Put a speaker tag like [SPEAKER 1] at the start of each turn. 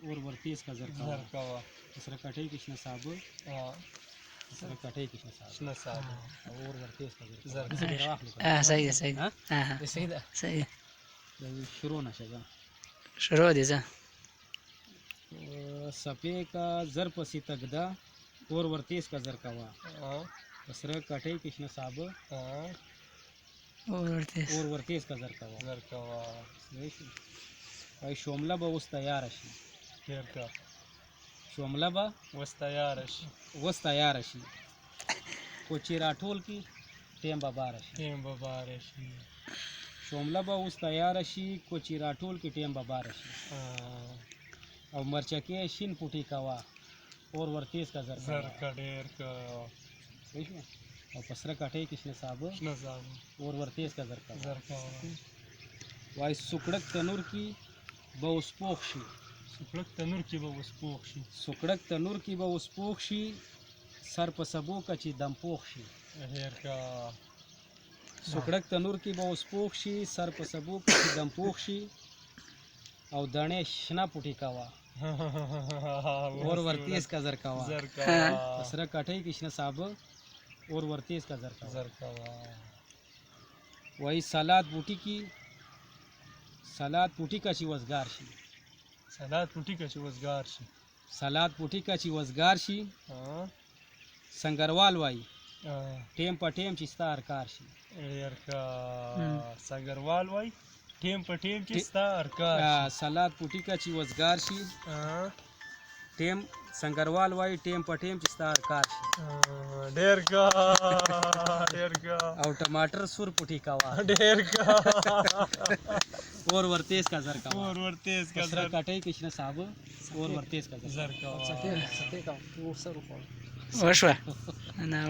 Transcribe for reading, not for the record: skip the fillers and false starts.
[SPEAKER 1] और वरती इसका
[SPEAKER 2] زرقاوة
[SPEAKER 1] दूसरा कटे कृष्ण साहब दूसरा कटे कृष्ण साहब
[SPEAKER 2] شنه صعبه
[SPEAKER 1] और वरती इसका
[SPEAKER 2] زرقاوة
[SPEAKER 3] صحیح ده صحیح ده
[SPEAKER 2] صحیح ده
[SPEAKER 3] صحیح ده
[SPEAKER 1] شروع نشه
[SPEAKER 3] شروع دي ځه
[SPEAKER 1] सपे का जर पसी तगदा और वरती इसका जर कवा दूसरा कटे कृष्ण साहब
[SPEAKER 3] और ورته
[SPEAKER 1] और वरती इसका जर कवा
[SPEAKER 2] زرقاوة
[SPEAKER 1] भाई शोमला बा उस तैयार अशी
[SPEAKER 2] ډېر ښه
[SPEAKER 1] शोमला बा
[SPEAKER 2] اوس تیاره شي
[SPEAKER 1] वस तैयार अशी कोची राठोल की टेम बाबार अशी
[SPEAKER 2] ټیم به باره شي
[SPEAKER 1] शोमला बा उस तैयार अशी कोची राठोल की टेम बाबार अशी और मरचके शिन पुटी कवा और वरती इसका जर कवा
[SPEAKER 2] زرقه ډېر ښه
[SPEAKER 1] और पसरा कटे कृष्ण साहब
[SPEAKER 2] شنه صعبه
[SPEAKER 1] और वरती इसका जर कवा
[SPEAKER 2] زرقاوة
[SPEAKER 1] वाई सुकड़क तनूर की बहुस पोखशी
[SPEAKER 2] سپړک تنور کې به اوس پوخ شي
[SPEAKER 1] सुकड़क तनूर की बहुस पोखशी सर पसबो कची दम पोखशी
[SPEAKER 2] ډېر ښه
[SPEAKER 1] सुकड़क तनूर की बहुस पोखशी सर पसबो कची दम पोखशी और दणे शना पुटी कवा और वरती इसका जर कवा
[SPEAKER 2] زرقاوة
[SPEAKER 1] पसरा कटे कृष्ण साहब और वरती इसका जर कवा
[SPEAKER 2] زرقاوة
[SPEAKER 1] वही सलाद पुटी का ची वजगार शी
[SPEAKER 2] سلاد پوټی که چې وزګار شي
[SPEAKER 1] सलाद पुटी का ची वजगार शी संगरवाल वाई टेम पर टेम चिस्ता हरकार शी
[SPEAKER 2] ډېر ښه سنګروال وای ټیم په ټیم چې ستا ارکار
[SPEAKER 1] सलाद पुटी का ची वजगार शी टेम संगरवाल वाई टेम पर टेम चिस्ता हरकार शी
[SPEAKER 2] ډېر ښه ډېر ښه
[SPEAKER 1] और टमाटर सुर पुटी का वा
[SPEAKER 2] ډېر ښه
[SPEAKER 1] और वरतेज का जर का
[SPEAKER 2] اور ورته اسکا
[SPEAKER 1] दूसरा कटे कृष्ण साहब और वरतेज का जर
[SPEAKER 2] زرقاوة
[SPEAKER 3] وشوه نه